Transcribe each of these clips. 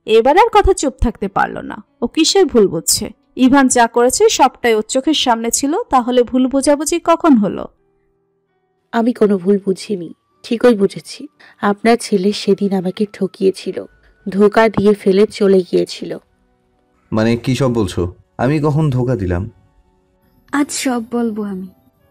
এবার আর কথা চুপ থাকতে পারল না। ও কিসের ভুল বুঝছে? ইভান যা করেছে সবটাই ওর চোখের সামনে ছিল, তাহলে ভুল বোঝাবুঝি কখন হলো? আমি কোনো ভুল বুঝিনি, ঠিকই বুঝেছি। আপনার ছেলে সেদিন আমাকে ঠকিয়েছিল, ধোঁকা দিয়ে ফেলে চলে গিয়েছিল। মানে কি সব বলছো? আমি কখন ধোঁকা দিলাম? আজ সব বলবো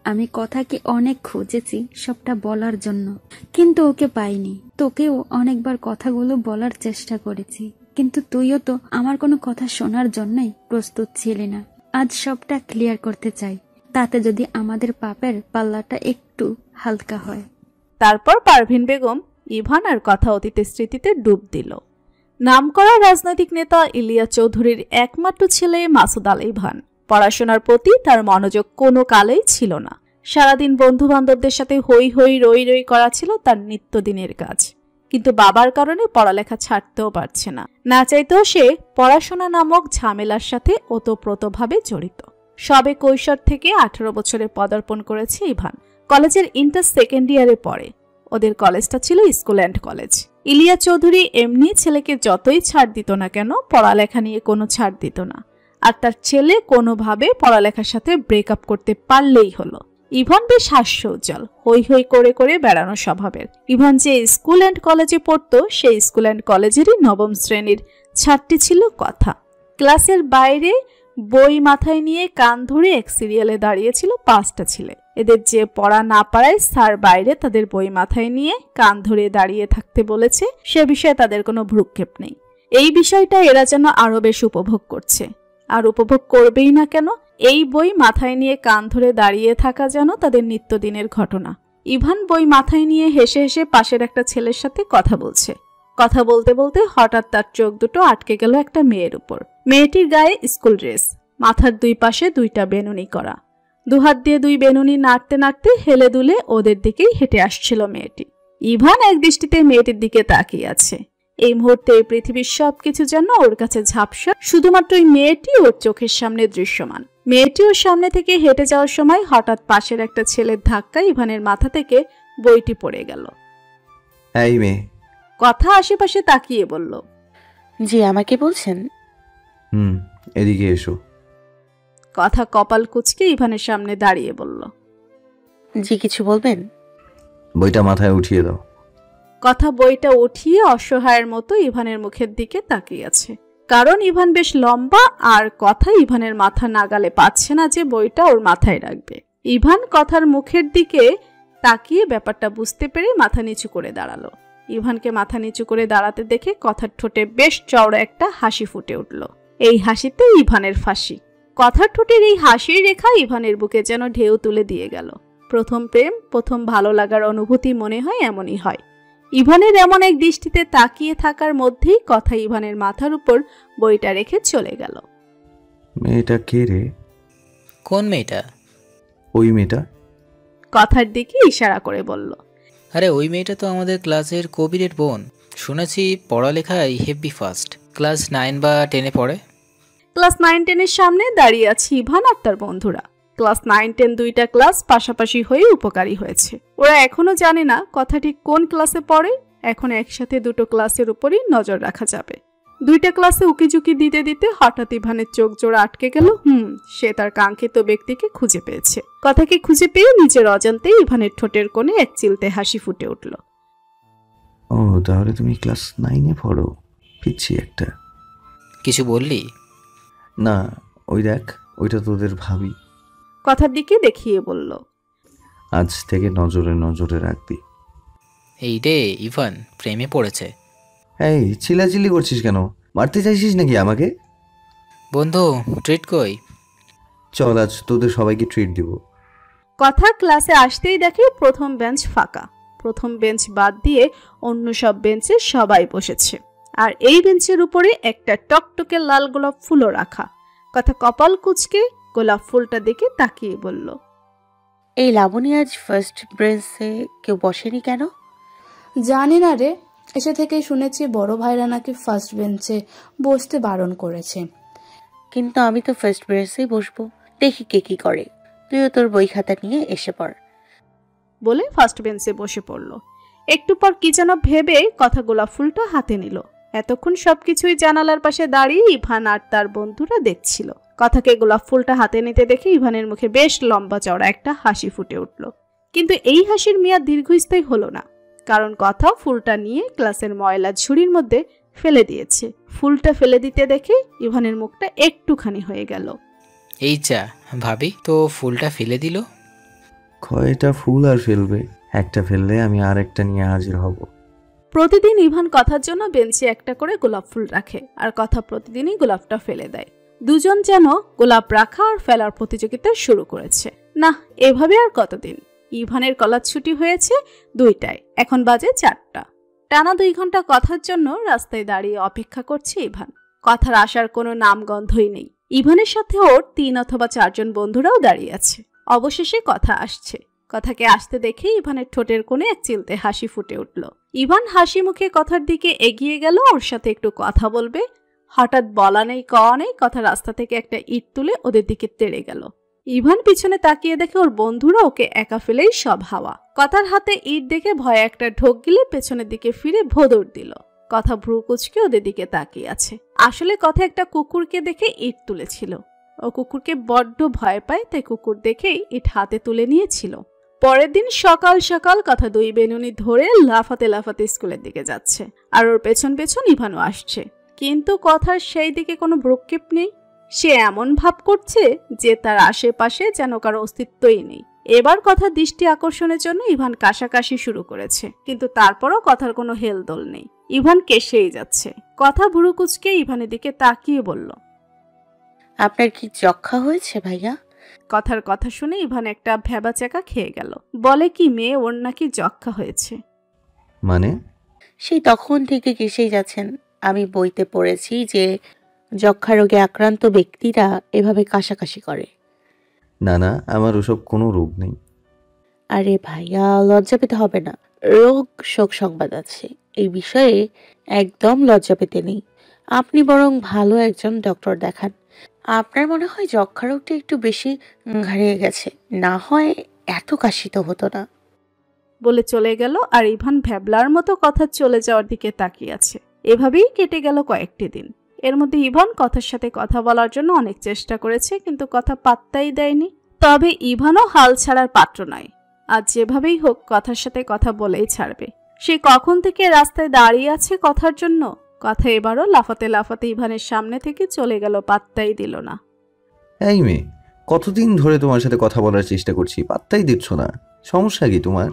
আমি কথাকে অনেক খুঁজেছি সবটা বলার জন্য, কিন্তু ওকে পাইনি। তোকেও অনেকবার কথাগুলো বলার চেষ্টা করেছি, কিন্তু তুইও তো আমার কোনো কথা শোনার জন্যই প্রস্তুত ছিলি না। আজ সবটা ক্লিয়ার করতে চাই, তাতে যদি আমাদের পাপের পাল্লাটা একটু হালকা হয়। তারপর পারভিন বেগম ইভান আর কথা অতীতের স্মৃতিতে ডুব দিল। নামকরা রাজনৈতিক নেতা ইলিয়াস চৌধুরীর একমাত্র ছেলে মাসুদ আল ইভান। পড়াশোনার প্রতি তার মনোযোগ কোনো কালেই ছিল না। সারাদিন বন্ধু বান্ধবদের সাথে হই হই রই রই করা ছিল তার নিত্যদিনের কাজ। কিন্তু বাবার কারণে পড়ালেখা ছাড়তেও পারছে না। না চাইতেও সে পড়াশোনা নামক ঝামেলার সাথে ওতপ্রোতভাবে জড়িত। সবে কৈশোর থেকে 18 বছরে পদার্পণ করেছে ইভান। কলেজের ইন্টার সেকেন্ড ইয়ারে পড়ে। ওদের কলেজটা ছিল school and college. Ilias Chowdhury এমনি ছেলেকে যতই ছাড় দিত না কেন, পড়ালেখা নিয়ে কোনো ছাড় দিত না। আর তার ছেলে কোনোভাবে পড়ালেখার সাথে ব্রেকআপ করতে পারলেই হলো। ইভান বেশ হাস্যোজ্জ্বল, হই হই করে করে বেড়ানো স্বভাবের। ইভান যে স্কুল অ্যান্ড কলেজে পড়তো, সেই স্কুল অ্যান্ড কলেজেরই 9ম শ্রেণীর ছাত্রী ছিল কথা। ক্লাসের বাইরে বই মাথায় নিয়ে কান ধরে এক সিরিয়ালে দাঁড়িয়েছিল 5টা ছেলে। এদের যে পড়া না পারায় স্যার বাইরে তাদের বই মাথায় নিয়ে কান ধরে দাঁড়িয়ে থাকতে বলেছে, সে বিষয়ে তাদের কোনো ভ্রুক্ষেপ নেই। এই বিষয়টা এরা যেন আরো বেশ উপভোগ করছে। আর উপভোগ করবেই না কেন? এই বই মাথায় নিয়ে কান ধরে দাঁড়িয়ে থাকা যেন তাদের নিত্যদিনের ঘটনা। ইভান বই মাথায় নিয়ে হেসে হেসে পাশের একটা ছেলের সাথে কথা বলছে। কথা বলতে বলতে হঠাৎ তার চোখ দুটো আটকে গেল একটা মেয়ের উপর। মেয়েটির গায়ে স্কুল ড্রেস, মাথার 2 পাশে 2টা বেনুনি করা। দুহাত দিয়ে 2 বেনুনি নাড়তে নাড়তে হেলে দুলে ওদের দিকেই হেঁটে আসছিল মেয়েটি। ইভান এক দৃষ্টিতে মেয়েটির দিকে তাকিয়ে আছে। এই মুহূর্তে এই পৃথিবীর সবকিছু যেন ওর কাছে ঝাপসা, শুধুমাত্র ওই মেয়েটি ওর চোখের সামনে দৃশ্যমান। মেয়েটি ওর সামনে থেকে হেঁটে যাওয়ার সময় হঠাৎ পাশের একটা ছেলের ধাক্কায় ইভানের মাথা থেকে বইটি পড়ে গেল। এই মেয়ে। কথা আশেপাশে তাকিয়ে বলল, জি, আমাকে বলছেন? এদিকে এসো। কথা কপাল কুঁচকে ইভানের সামনে দাঁড়িয়ে বলল, জি, কিছু বলবেন? বইটা মাথায় উঠিয়ে দাও। কথা বইটা উঠিয়ে অসহায়ের মতো ইভানের মুখের দিকে তাকিয়ে আছে। কারণ ইভান বেশ লম্বা, আর কথা ইভানের মাথা নাগালে পাচ্ছে না যে বইটা ওর মাথায় রাখবে। ইভান কথার মুখের দিকে তাকিয়ে ব্যাপারটা বুঝতে পেরে মাথা নিচু করে দাঁড়ালো। ইভানকে মাথা নিচু করে দাঁড়াতে দেখে কথার ঠোঁটে বেশ চওড়া একটা হাসি ফুটে উঠল। এই হাসিতে ইভানের ফাঁসি। কথার ঠোঁটের এই হাসির রেখা ইভানের বুকে যেন ঢেউ তুলে দিয়ে গেল। প্রথম প্রেম, প্রথম ভালো লাগার অনুভূতি মনে হয় এমনই হয়। ইভানের এমন এক দৃষ্টিতে তাকিয়ে থাকার মধ্যেই কথা ইভানের মাথার উপর বইটা রেখে চলে গেল। মেয়েটা কে রে? কোন মেয়েটা? ওই মেয়েটা। কথার দিকে ইশারা করে বলল, আরে ওই মেয়েটা তো আমাদের ক্লাসের কবিরের বোন। শুনেছি পড়ালেখায় হেভি ফাস্ট, ক্লাস 9 বা 10-এ পড়ে। ক্লাস 9-10-এর সামনে দাঁড়িয়ে আছে ইভান আর তার বন্ধুরা। ক্লাস 9-10 2টা ক্লাস পাশাপাশি হয়ে উপকারী হয়েছে। ওরা এখনো জানে না কথাটি কোন ক্লাসে পড়ে। এখন একসাথে 2টো ক্লাসের উপরই নজর রাখা যাবে। 2টা ক্লাসে উকিঝুঁকি দিতে দিতে হঠাৎ ইভানের চোখ জোড়া আটকে গেল। সে তার কাঙ্ক্ষিত ব্যক্তিকে খুঁজে পেয়েছে। কথাকে খুঁজে পেয়ে নিজের অজান্তেই ইভানের ঠোঁটের কোণে এক চিলতে হাসি ফুটে উঠল। ও, তাহলে তুমি ক্লাস 9-এ পড়ো? পিচ্ছি একটা। কিছু বললি? না, ওই দেখ, ওইটা তোদের ভাবি। কথার দিকে দেখিয়ে বলল, আজ থেকে নজরে নজরে রাখবি। এই রে ইভান প্রেমে পড়েছে। এই চিল্লাচিল্লি করছিস কেন? মারতে চাইছিস নাকি আমাকে? বন্ধু, ট্রিট কই? চল, আজ তোদের সবাইকে ট্রিট দিব। কথা ক্লাসে আসতেই দেখে প্রথম বেঞ্চ ফাঁকা। প্রথম বেঞ্চ বাদ দিয়ে অন্য সব বেঞ্চে সবাই বসেছে। আর এই বেঞ্চের উপরে একটা টকটকে লাল গোলাপ ফুলও রাখা। কথা কপাল কুঁচকে গোলাপ ফুলটা দেখে তাকিয়ে বলল, এই লাবণী, আজ ফার্স্ট বেঞ্চে কেউ বসেনি কেন? জানি না রে, এসে থেকেই শুনেছি বড় ভাইরা নাকি ফার্স্ট বেঞ্চে বসতে বারণ করেছে। কিন্তু আমি তো ফার্স্ট বেঞ্চেই বসবো, দেখি কে কি করে। তুইও তোর বই খাতা নিয়ে এসে পড়। বলে ফার্স্ট বেঞ্চে বসে পড়ল। একটু পর কি যেন ভেবে কথা গোলাপ ফুলটা হাতে নিল। এতক্ষণ সবকিছুই জানালার পাশে দাঁড়িয়ে ইভান আর তার বন্ধুরা দেখছিল। কথাকে গোলাপ ফুলটা হাতে নিতে দেখে ইভানের মুখে বেশ লম্বা চওড়া একটা হাসি ফুটে উঠল। কিন্তু এই হাসির মেয়াদ দীর্ঘস্থায়ী হলো না, কারণ কথা ফুলটা নিয়ে ক্লাসের ময়লা ঝুড়ির মধ্যে ফেলে দিয়েছে। ফুলটা ফেলে দিতে দেখে ইভানের মুখটা একটুখানি হয়ে গেল। এই যা ভাবি, তো ফুলটা ফেলে দিল। কয়টা ফুল আর ফেলবে? একটা ফেললে আমি আর একটা নিয়ে হাজির হব। প্রতিদিন ইভান কথার জন্য বেঞ্চে একটা করে গোলাপ ফুল রাখে, আর কথা প্রতিদিনই গোলাপটা ফেলে দেয়। দুজন যেন গোলাপ রাখা আর ফেলার প্রতিযোগিতা শুরু করেছে। না, এভাবে আর কতদিন। ইভানের কলেজ ছুটি হয়েছে 2টায়, এখন বাজে 4টা। টানা 2 ঘন্টা কথার জন্য রাস্তায় দাঁড়িয়ে অপেক্ষা করছে ইভান। কথার আসার কোনো নামগন্ধই নেই। ইভানের সাথে ওর 3 অথবা 4 জন বন্ধুরাও দাঁড়িয়ে আছে। অবশেষে কথা আসছে। কথাকে আসতে দেখে ইভানের ঠোঁটের কোণে এক চিলতে হাসি ফুটে উঠল। ইভান হাসি মুখে কথার দিকে এগিয়ে গেল ওর সাথে একটু কথা বলবে। হঠাৎ বলা নেই কওয়া নেই কথা রাস্তা থেকে একটা ইট তুলে ওদের দিকে তেড়ে গেল। ইভান পিছনে তাকিয়ে দেখে ওর বন্ধুরা ওকে একা ফেলেই সব হাওয়া। কথার হাতে ইট দেখে ভয়ে একটা ঢোক গিলে পেছনের দিকে ফিরে ভোঁদড় দিল। কথা ভ্রু কুঁচকে ওদের দিকে তাকিয়ে আছে। আসলে কথা একটা কুকুরকে দেখে ইট তুলেছিল। ও কুকুরকে বড্ড ভয় পায়, তাই কুকুর দেখেই ইট হাতে তুলে নিয়েছিল। পরের দিন সকাল সকাল কথা 2 বেনুনি ধরে লাফাতে লাফাতে স্কুলের দিকে যাচ্ছে, আর ওর পেছন পেছন ইভানও আসছে। কিন্তু কথার সেই দিকে কোনো ভ্রুক্ষেপ নেই। সে এমন ভাব করছে যে তার আশেপাশে যেন কারো অস্তিত্বই নেই। এবার কথা দৃষ্টি আকর্ষণের জন্য ইভান কাশাকাশি শুরু করেছে, কিন্তু তারপরও কথার কোনো হেলদোল নেই। ইভান কেসেই যাচ্ছে। কথা ভুরু কুচকে ইভানের দিকে তাকিয়ে বলল, আপনার কি যক্ষা হয়েছে ভাইয়া? কথার কথা শুনে ইভান একটা ভ্যাবাচাকা খেয়ে গেল। বলে কি মেয়ে, ওর নাকি যক্ষা হয়েছে। মানে? সেই তখন থেকে কেসেই যাচ্ছেন। আমি বইতে পড়েছি যে যক্ষা রোগে আক্রান্ত ব্যক্তিরা এভাবে কাশাকাশি করে। না না, আমার ওসব কোনো রোগ নেই। আরে ভাইয়া, লজ্জা পেতে হবে না। রোগ শোক সংবাদ আছে, এই বিষয়ে একদম লজ্জা পেতে নেই। আপনি বরং ভালো একজন ডক্টর দেখান। আপনার মনে হয় যক্ষা রোগটা একটু বেশি ঘাড়িয়ে গেছে, না হয় এত কাশিত হতো না। বলে চলে গেল। আর ইভান ভ্যাবলার মতো কথা চলে যাওয়ার দিকে তাকিয়ে আছে। এভাবেই কেটে গেল কয়েকটি দিন। এর মধ্যে ইভান কথার সাথে কথা বলার জন্য অনেক চেষ্টা করেছে, কিন্তু কথা পাত্তাই দেয়নি। তবে ইভানও হাল ছাড়ার পাত্র নয়। আজ যেভাবেই হোক কথার সাথে কথা বলেই ছাড়বে। সে কখন থেকে রাস্তায় দাঁড়িয়ে আছে কথার জন্য। কথা এবারও লাফাতে লাফাতে ইভানের সামনে থেকে চলে গেল, পাত্তাই দিল না। এই মেয়ে, কতদিন ধরে তোমার সাথে কথা বলার চেষ্টা করছি, পাত্তাই দিচ্ছ না। সমস্যা কি তোমার?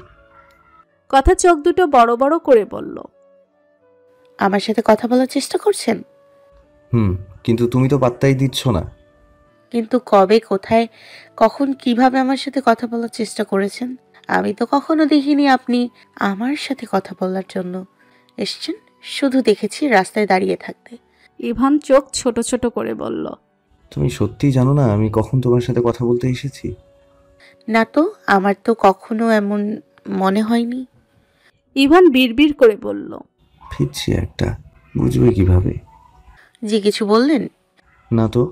কথা চোখ দুটো বড় বড় করে বলল, আমার সাথে কথা বলার চেষ্টা করছেন? কিন্তু তুমি তো পাত্তাই দিচ্ছ না। কিন্তু কবে, কোথায়, কখন, কিভাবে আমার সাথে কথা বলার চেষ্টা করেছেন? আমি তো কখনো দেখিনি আপনি আমার সাথে কথা বলার জন্য এসছেন। শুধু দেখেছি রাস্তায় দাঁড়িয়ে থাকতে। ইভান চোখ ছোট ছোট করে বলল, তুমি সত্যি জানো না আমি কখন তোমার সাথে কথা বলতে এসেছি? না তো, আমার তো কখনো এমন মনে হয়নি। ইভান বিড়বিড় করে বলল, ফিরছি একটা, বুঝবে কিভাবে? জি কিছু বললেন? না তো।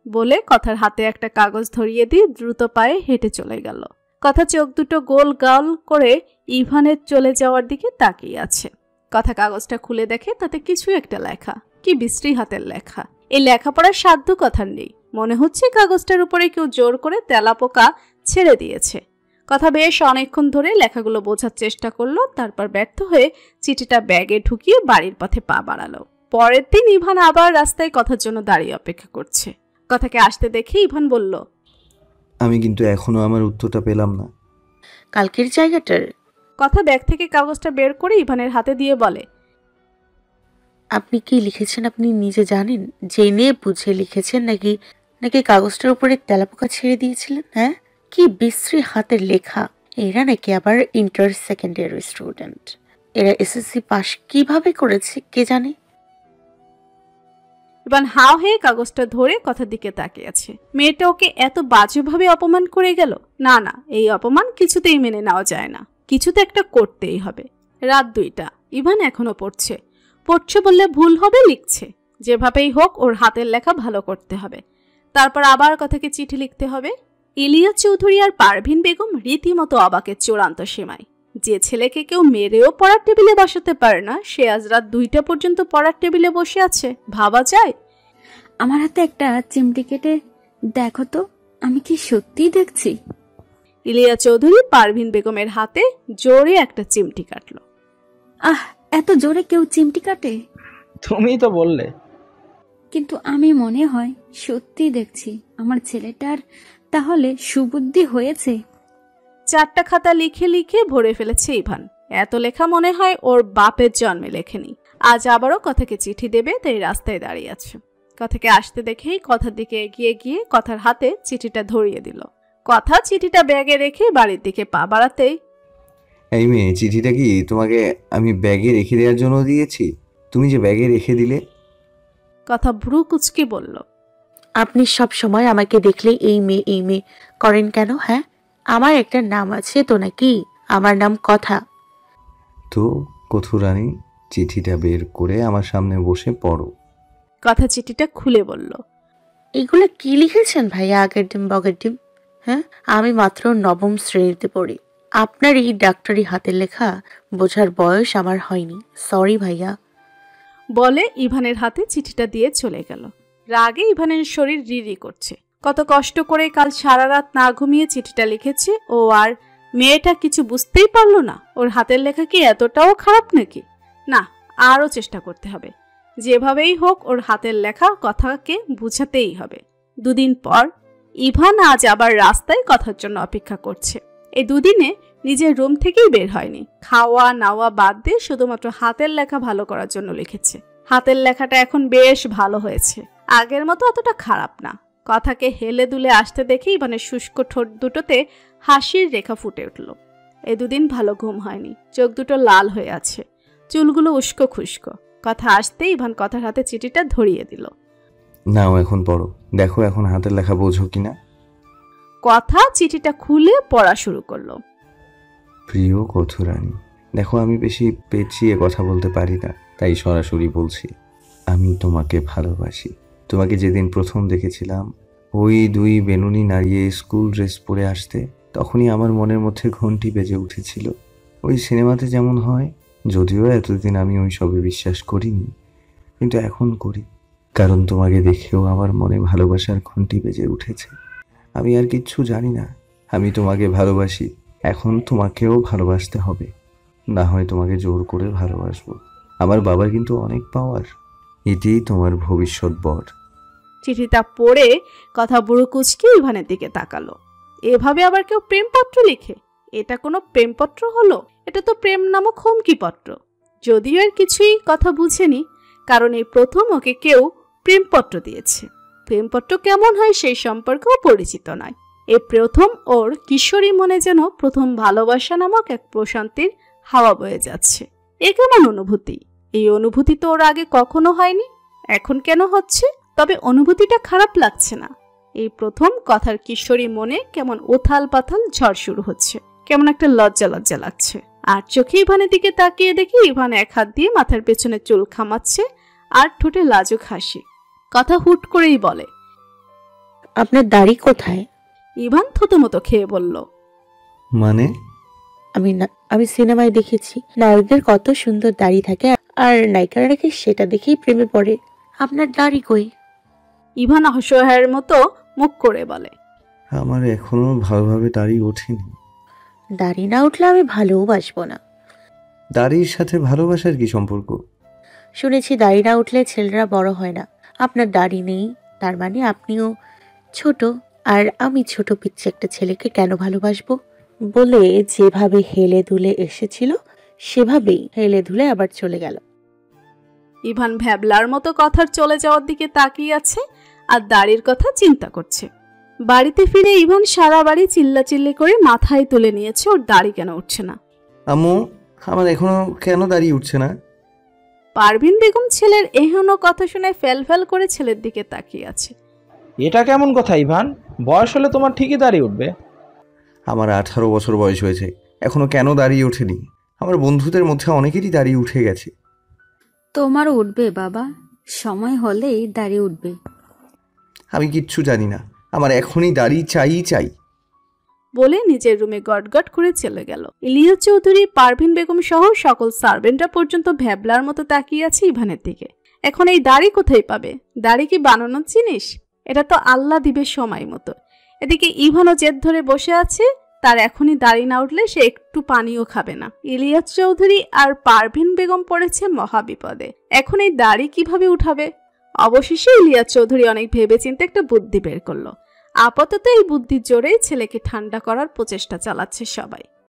বলে কথার হাতে একটা কাগজ ধরিয়ে দিয়ে দ্রুত পায়ে হেঁটে চলে গেল। কথা চোখ দুটো গোল গাল করে ইভানের চলে যাওয়ার দিকে তাকিয়ে আছে। কথা কাগজটা খুলে দেখে তাতে কিছু একটা লেখা। কি বিশ্রী হাতের লেখা। এই লেখাপড়ার সাধ্য কথার নেই। মনে হচ্ছে কাগজটার উপরে কেউ জোর করে তেলাপোকা ছেড়ে দিয়েছে। কথা বেশ অনেকক্ষণ ধরে লেখাগুলো বোঝার চেষ্টা করলো, তারপর ব্যর্থ হয়ে চিঠিটা ব্যাগে ঢুকিয়ে বাড়ির পথে পা বাড়ালো। পরের দিন ইভান আবার রাস্তায় কথার জন্য দাঁড়িয়ে অপেক্ষা করছে। কথাকে আসতে দেখে ইভান বলল, আমি কিন্তু এখনো আমার উত্তরটা পেলাম না। কালকের জায়গাটার? কথা ব্যাগ থেকে কাগজটা বের করে ইভানের হাতে দিয়ে বলে, আপনি কি লিখেছেন আপনি নিজে জানেন? জেনে বুঝে লিখেছেন নাকি নাকি কাগজটার উপরে তেলাপোকা ছেড়ে দিয়েছিলেন? হ্যাঁ, কি বিশ্রী হাতের লেখা। এরা নাকি আবার ইন্টার সেকেন্ডারি স্টুডেন্ট। এরা এসএসসি পাস কিভাবে করেছে কে জানে। ইভান হাও হয়ে কাগজটা ধরে কথার দিকে তাকিয়ে আছে। মেয়েটা ওকে এত বাজেভাবে অপমান করে গেল। না না, এই অপমান কিছুতেই মেনে নেওয়া যায় না। কিছু তো একটা করতেই হবে। রাত 2টা, ইভান এখনো পড়ছে। পড়ছে বললে ভুল হবে, লিখছে। যেভাবেই হোক ওর হাতের লেখা ভালো করতে হবে। তারপর আবার কথাকে চিঠি লিখতে হবে। ইলিয়াস চৌধুরী আর পারভিন বেগম রীতিমতো অবাকের চূড়ান্ত সীমায়। যে ছেলেকে কেউ মেরেও পড়ার টেবিলে বসাতে পারে না, সে আজ রাত 2টা পর্যন্ত পড়ার টেবিলে বসে আছে, ভাবা যায়? আমার হাতে একটা চিমটি কেটে দেখো তো, আমি কি সত্যিই দেখছি? ইলিয়া চৌধুরী পারভিন বেগমের হাতে জোরে একটা চিমটি কাটল। আহ, এত জোরে কেউ চিমটি কাটে? তুমিই তো বললে। কিন্তু আমি মনে হয় সত্যি দেখছি। আমার ছেলেটার তাহলে সুবুদ্ধি হয়েছে। 4টা খাতা লিখে লিখে ভরে ফেলেছে ইভান। এত লেখা মনে হয় ওর বাপের জন্মে লেখেনি। আজ আবারও কথাকে চিঠি দেবে, তাই রাস্তায় দাঁড়িয়ে আছে। কথাকে আসতে দেখেই কথার দিকে এগিয়ে গিয়ে কথার হাতে চিঠিটা ধরিয়ে দিল। কথা চিঠিটা ব্যাগে রেখে বাড়ির দিকে পা বাড়াতেই, এই মেয়ে, চিঠিটা কি তোমাকে আমি ব্যাগে রেখে দেওয়ার জন্য দিয়েছি? তুমি যে ব্যাগে রেখে দিলে। কথা ভ্রু কুচকে বলল, আপনি সব সময় আমাকে দেখলে এই মেয়ে করেন কেন? হ্যাঁ, আমার একটা নাম আছে তো নাকি? আমার নাম কথা। তো কথু রানী, চিঠিটা বের করে আমার সামনে বসে পড়ো। কথা চিঠিটা খুলে বলল, এগুলো কি লিখেছেন ভাইয়া? আগের ডিম বগের ডিম। হ্যাঁ, আমি মাত্র 9ম শ্রেণীতে পড়ি। আপনার এই ডাক্তারি হাতের লেখা বোঝার বয়স আমার হয়নি। সরি ভাইয়া। বলে ইভানের হাতে চিঠিটা দিয়ে চলে গেল। রাগে ইভানের শরীর রিরি করছে। কত কষ্ট করে কাল সারা রাত না ঘুমিয়ে চিঠিটা লিখেছে ও, আর মেয়েটা কিছু বুঝতেই পারলো না। ওর হাতের লেখা কি এতটাও খারাপ নাকি? না, আরও চেষ্টা করতে হবে। যেভাবেই হোক ওর হাতের লেখা কথাকে বুঝাতেই হবে। 2 দিন পর ইভান আজ আবার রাস্তায় কথার জন্য অপেক্ষা করছে। এই 2 দিনে নিজের রুম থেকেই বের হয়নি। খাওয়া নাওয়া বাদ দিয়ে শুধুমাত্র হাতের লেখা ভালো করার জন্য লিখেছে। হাতের লেখাটা এখন বেশ ভালো হয়েছে, আগের মতো অতটা খারাপ না। কথাকে হেলে দুলে আসতে দেখে ইভানের শুষ্ক ঠোঁট দুটোতে হাসির রেখা ফুটে উঠল। এই 2 দিন ভালো ঘুম হয়নি, চোখ দুটো লাল হয়ে আছে, চুলগুলো উস্কো খুস্কো। কথা আসতে ইভান কথার হাতে চিঠিটা ধরিয়ে দিল। নাও এখন পড়ো, দেখো এখন হাতের লেখা বোঝো কিনা। কথা চিঠিটা খুলে পড়া শুরু করলো। প্রিয় কথু রানী, দেখো আমি বেশি পেঁচিয়ে কথা বলতে পারি না, তাই সরাসরি বলছি, আমি তোমাকে ভালোবাসি। তোমাকে যেদিন প্রথম দেখেছিলাম, ওই 2 বেনুনি নাড়িয়ে স্কুল ড্রেস পরে আসতে, তখনই আমার মনের মধ্যে ঘন্টি বেজে উঠেছিল। ওই সিনেমাতে যেমন হয়। যদিও এতদিন আমি ওই সবে বিশ্বাস করিনি, কিন্তু এখন করি, কারণ তোমাকে দেখেও আমার মনে ভালোবাসার ঘন্টি বেজে উঠেছে। আমি আর কিচ্ছু জানি না, আমি তোমাকে ভালোবাসি। এখন তোমাকেও ভালোবাসতে হবে, না হয় তোমাকে জোর করে ভালোবাসবো। আমার বাবার কিন্তু অনেক পাওয়ার। এটাই তোমার ভবিষ্যৎ বর। চিঠিটা পড়ে কথা বুড়ো কুচকে ইভানের দিকে তাকালো। এভাবে আবার কেউ প্রেমপত্র লিখে? এটা কোনো প্রেমপত্র হলো? এটা তো প্রেম নামক হুমকিপত্র। যদিও এর কিছুই কথা বুঝেনি, কারণ এই প্রথম ওকে কেউ প্রেমপত্র দিয়েছে। প্রেমপত্র কেমন হয় সেই সম্পর্কেও পরিচিত নয়। এই প্রথম ওর কিশোরী মনে যেন প্রথম ভালোবাসা নামক এক প্রশান্তির হাওয়া বয়ে যাচ্ছে। এ কেমন অনুভূতি? এই অনুভূতি তো ওর আগে কখনো হয়নি, এখন কেন হচ্ছে? তবে অনুভূতিটা খারাপ লাগছে না। এই প্রথম কথার কিশোরী মনে কেমন উথাল পাথাল ঝড় শুরু হচ্ছে, কেমন একটা লজ্জা লজ্জা লাগছে। আর চোখে ইভানের দিকে তাকিয়ে দেখি ইভান এক হাত দিয়ে মাথার পেছনে চুল খামাচ্ছে আর ঠোঁটে লাজুক হাসি। কথা হুট করেই বলে, আপনার দাড়ি কোথায়? ইভান থতমতো খেয়ে বলল, মানে? আমি সিনেমায় দেখেছি নায়কদের কত সুন্দর দাড়ি থাকে, আর নায়িকারা নাকি সেটা দেখেই প্রেমে পড়ে। আপনার দাড়ি কই? ইভান অসহায়ের মতো মুখ করে বলে, আমার এখনো ভালোভাবে দাড়ি ওঠেনি। দাড়ি না উঠলে আমি ভালোবাসবো না। দাড়ির সাথে ভালোবাসার কি সম্পর্ক? শুনেছি দাড়ি না উঠলে ছেলেরা বড় হয় না। আপনার দাড়ি নেই, তার মানে আপনিও ছোট। আর আমি ছোট পিচ্ছি একটা ছেলেকে কেন ভালোবাসবো? বলে যেভাবে হেলে দুলে এসেছিল সেভাবেই হেলে দুলে আবার চলে গেল। ইভান ভ্যাবলার মতো কথার চলে যাওয়ার দিকে তাকিয়ে আছে আর দাড়ির কথা চিন্তা করছে। বাড়িতে ফিরে ইভান সারা বাড়ি চিল্লাচিল্লি করে মাথায় তুলে নিয়েছে ওর দাড়ি কেন উঠছে না। আম্মু, আমার এখনো কেন দাড়ি উঠছে না? পারভিন বেগম ছেলের এহেন কথা শুনে ফেল করে ছেলের দিকে তাকিয়ে আছে। এটা কেমন কথা ইভান? বয়স হলে তোমার ঠিকই দাড়ি উঠবে। আমার 18 বছর বয়স হয়েছে, এখনো কেন দাড়ি ওঠেনি? আমার বন্ধুদের মধ্যে অনেকেরই দাড়ি উঠে গেছে। তোমার উঠবে বাবা, সময় হলেই দাড়ি উঠবে। আমি কিচ্ছু জানি না, আমার এখনই দাড়ি চাই। বলে নিজের রুমে গটগট করে চলে গেল। ইলিয়াস চৌধুরী, পারভিন বেগম সহ সকল সার্ভেন্টরা পর্যন্ত ভ্যাবলার মতো তাকিয়ে আছে ইভানের দিকে। এখন এই দাড়ি কোথায় পাবে? দাড়ি কি বানানোর জিনিস? এটা তো আল্লাহ দিবে সময় মতো। এদিকে ইভানও জেদ ধরে বসে আছে, তার এখনই দাড়ি না উঠলে সে একটু পানিও খাবে না। ইলিয়াস চৌধুরী আর পারভিন বেগম পড়েছে মহাবিপদে। এখন এই দাড়ি কিভাবে উঠাবে? অবশেষে ইলিয়াস চৌধুরী অনেক ভেবেচিন্তে একটা বুদ্ধি বের করলো। আপাতত এই বুদ্ধির জোরেই ছেলেকে ঠান্ডা করার প্রচেষ্টা চালাচ্ছে সবাই।